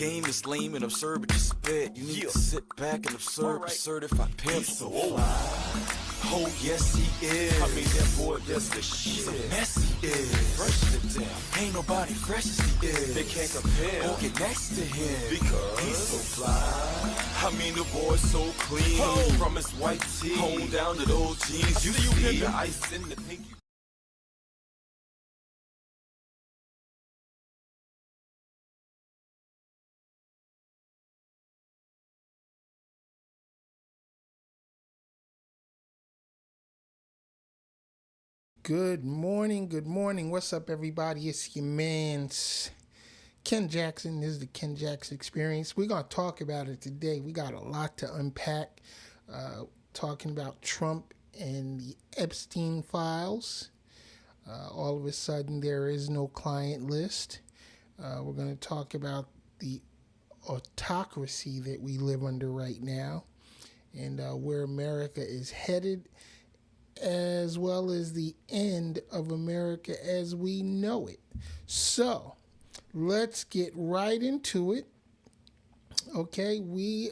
game is lame and absurd, but you spit. You need to sit back and observe a certified pimp. He's so fly. Oh, yes, he is. I mean, that boy, that's the He's a shit. mess, he is. Fresh to death. Ain't nobody fresh as he is. They can't compare. Go get next to him. Because he's so fly. I mean, the boy's so clean. Oh. From his white tee on down to those jeans. You see the ice in the pinky. Good morning, good morning. What's up, everybody? It's your man's Ken Jackson. This is the Ken Jackson Experience. We're going to talk about it today. We got a lot to unpack. Talking about Trump and the Epstein files. All of a sudden, there is no client list. We're going to talk about the autocracy that we live under right now and where America is headed, as well as the end of America as we know it. So, let's get right into it. Okay, we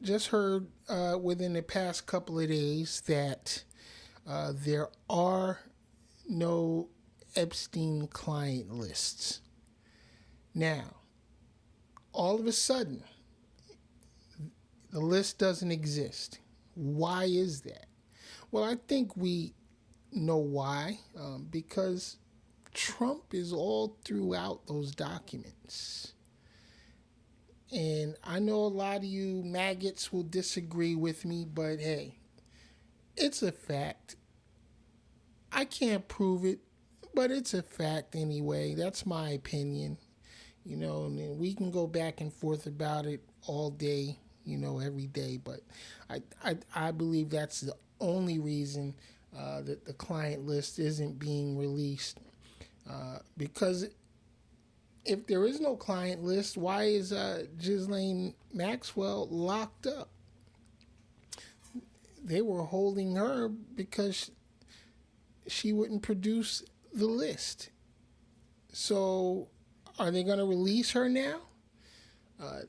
just heard within the past couple of days that there are no Epstein client lists. Now, all of a sudden, the list doesn't exist. Why is that? Well, I think we know why, because Trump is all throughout those documents. And I know a lot of you maggots will disagree with me, but hey, it's a fact. I can't prove it, but it's a fact anyway. That's my opinion. You know, and we can go back and forth about it all day, you know, every day, but I believe that's the only reason that the client list isn't being released. Because if there is no client list, why is Ghislaine Maxwell locked up? They were holding her because she wouldn't produce the list. So are they going to release her now?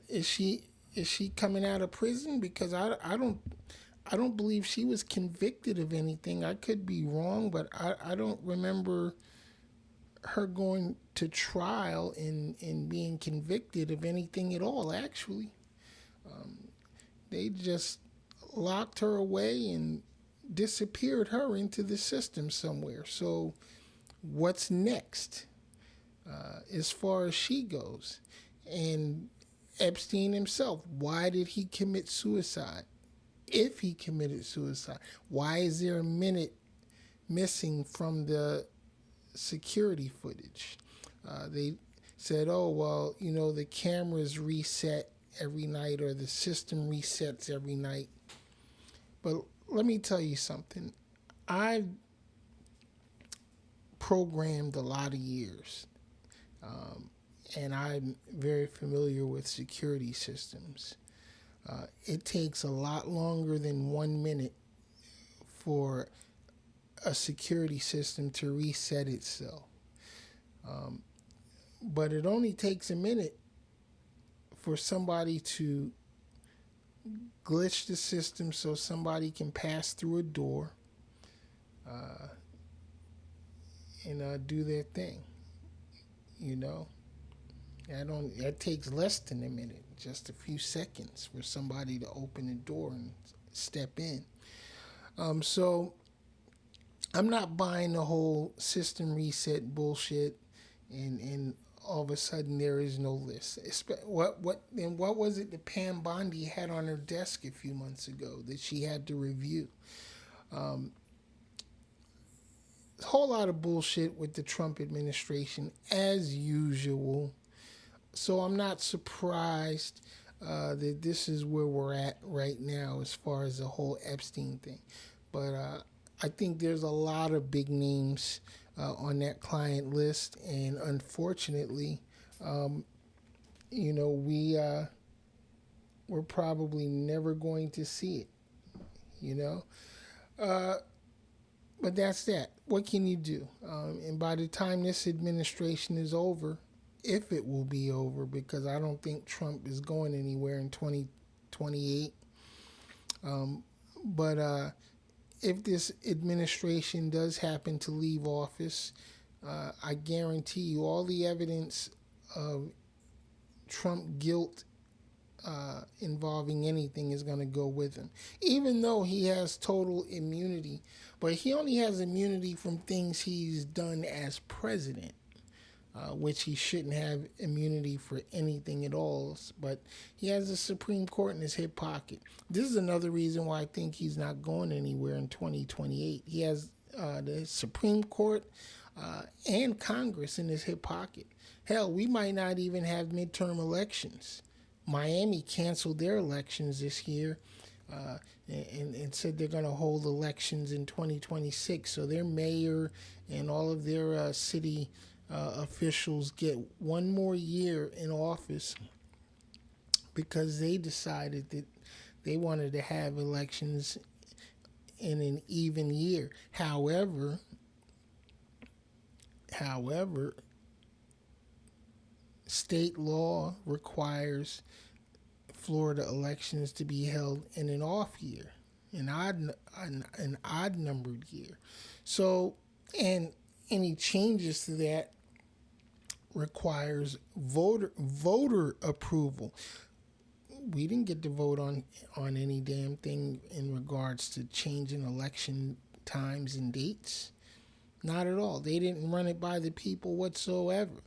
Is she coming out of prison? Because I don't believe she was convicted of anything. I could be wrong, but I don't remember her going to trial and being convicted of anything at all, actually. They just locked her away and disappeared her into the system somewhere. So what's next as far as she goes? And Epstein himself, why did he commit suicide? If he committed suicide, why is there a minute missing from the security footage? They said, oh, well, you know, the cameras reset every night or the system resets every night. But let me tell you something. I've programmed a lot of years. And I'm very familiar with security systems. It takes a lot longer than 1 minute for a security system to reset itself. But it only takes a minute for somebody to glitch the system so somebody can pass through a door and do their thing, you know. That takes less than a minute, just a few seconds for somebody to open the door and step in. So I'm not buying the whole system reset bullshit and all of a sudden there is no list. What was it that Pam Bondi had on her desk a few months ago that she had to review? A whole lot of bullshit with the Trump administration, as usual. So I'm not surprised that this is where we're at right now as far as the whole Epstein thing. But I think there's a lot of big names on that client list, and unfortunately, you know, we're probably never going to see it, you know. But that's that. What can you do? And by the time this administration is over, if it will be over, because I don't think Trump is going anywhere in 2028. But if this administration does happen to leave office, I guarantee you all the evidence of Trump guilt involving anything is going to go with him, even though he has total immunity. But he only has immunity from things he's done as president, which he shouldn't have immunity for anything at all. But he has the Supreme Court in his hip pocket. This is another reason why I think he's not going anywhere in 2028. He has the Supreme Court and Congress in his hip pocket. Hell, we might not even have midterm elections. Miami canceled their elections this year and said they're going to hold elections in 2026. So their mayor and all of their city officials get one more year in office because they decided that they wanted to have elections in an even year. However, state law requires Florida elections to be held in an off year, an odd numbered year. So, and any changes to that requires voter approval. We didn't get to vote on any damn thing in regards to changing election times and dates. Not at all. They didn't run it by the people whatsoever.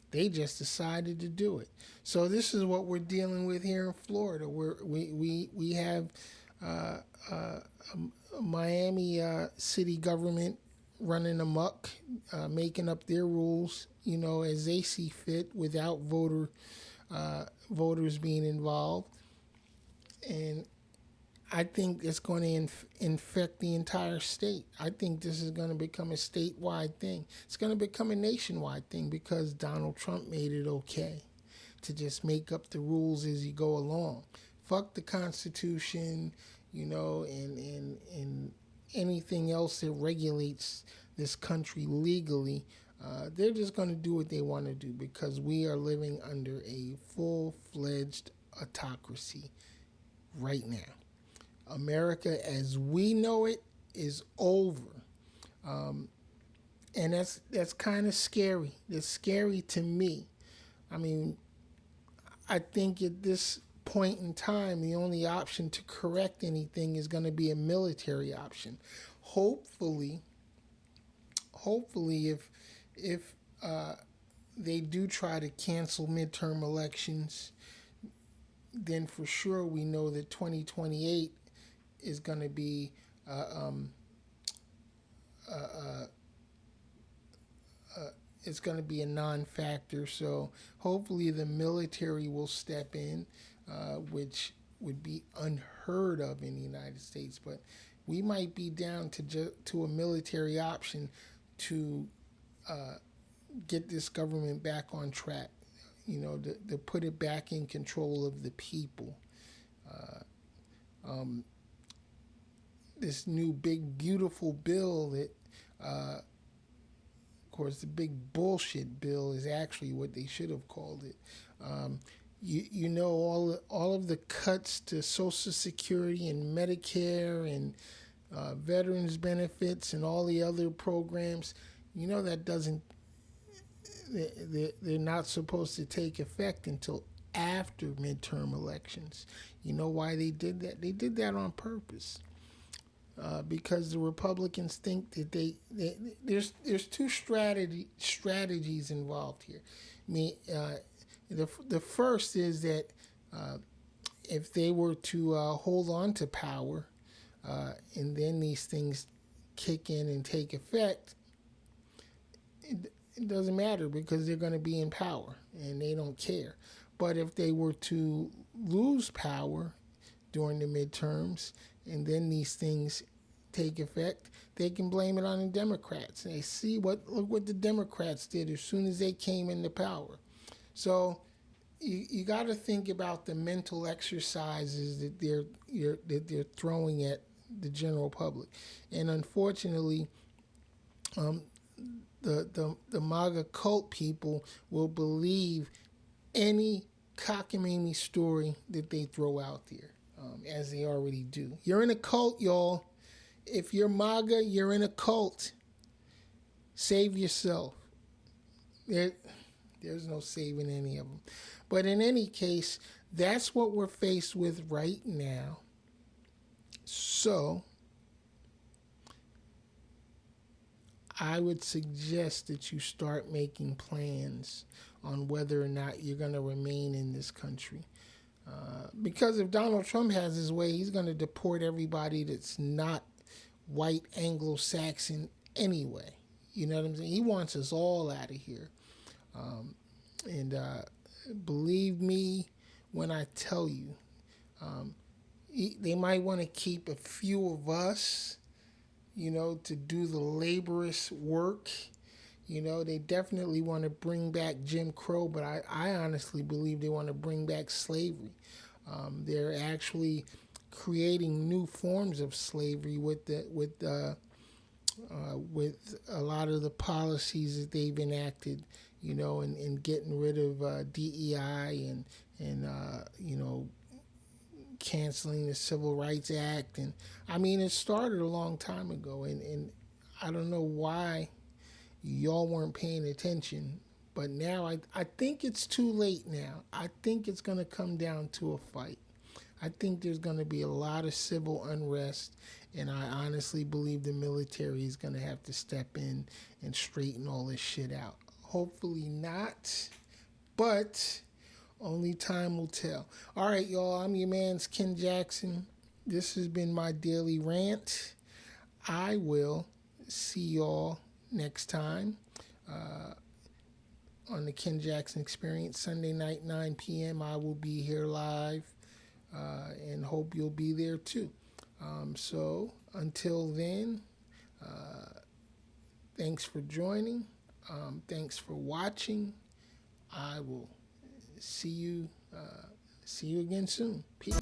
They just decided to do it. So this is what we're dealing with here in Florida. We have Miami city government running amok, making up their rules, as they see fit, without voters being involved. And I think it's going to infect the entire state. I think this is going to become a statewide thing. It's going to become a nationwide thing because Donald Trump made it okay to just make up the rules as you go along. Fuck the Constitution, and anything else that regulates this country legally. They're just going to do what they want to do because we are living under a full-fledged autocracy right now. America as we know it is over. And that's kind of scary. It's scary to me. I mean, I think at this point in time, the only option to correct anything is going to be a military option. Hopefully, if they do try to cancel midterm elections, then for sure we know that 2028 is going to be it's going to be a non-factor. So hopefully the military will step in, which would be unheard of in the United States. But we might be down to a military option to get this government back on track. To put it back in control of the people. This new big beautiful bill that, of course, the big bullshit bill is actually what they should have called it. All of the cuts to Social Security and Medicare and veterans benefits and all the other programs. That doesn't. They're not supposed to take effect until after midterm elections. You know why they did that? They did that on purpose. Because the Republicans think that there's two strategies involved here. The first is that if they were to hold on to power, and then these things kick in and take effect, it doesn't matter because they're going to be in power and they don't care. But if they were to lose power during the midterms and then these things take effect, they can blame it on the Democrats. They look what the Democrats did as soon as they came into power. So you got to think about the mental exercises that they're throwing at the general public. And unfortunately, the MAGA cult people will believe any cockamamie story that they throw out there, as they already do. You're in a cult, y'all. If you're MAGA, you're in a cult. Save yourself. There's no saving any of them. But in any case, that's what we're faced with right now. So I would suggest that you start making plans on whether or not you're going to remain in this country. Because if Donald Trump has his way, he's going to deport everybody that's not white Anglo-Saxon anyway. You know what I'm saying? He wants us all out of here. And believe me when I tell you, they might want to keep a few of us, to do the laborious work. They definitely want to bring back Jim Crow, but I honestly believe they want to bring back slavery. They're actually creating new forms of slavery with a lot of the policies that they've enacted, and getting rid of DEI and canceling the Civil Rights Act. And I mean, it started a long time ago, and I don't know why y'all weren't paying attention, but now I think it's too late now. I think it's going to come down to a fight. I think there's going to be a lot of civil unrest, and I honestly believe the military is going to have to step in and straighten all this shit out. Hopefully not, but only time will tell. All right, y'all, I'm your man's Ken Jackson. This has been my daily rant. I will see y'all next time on the Ken Jackson Experience. Sunday night, 9 p.m. I will be here live, and hope you'll be there too. So until then, thanks for joining. Thanks for watching. I will see you again soon. Peace.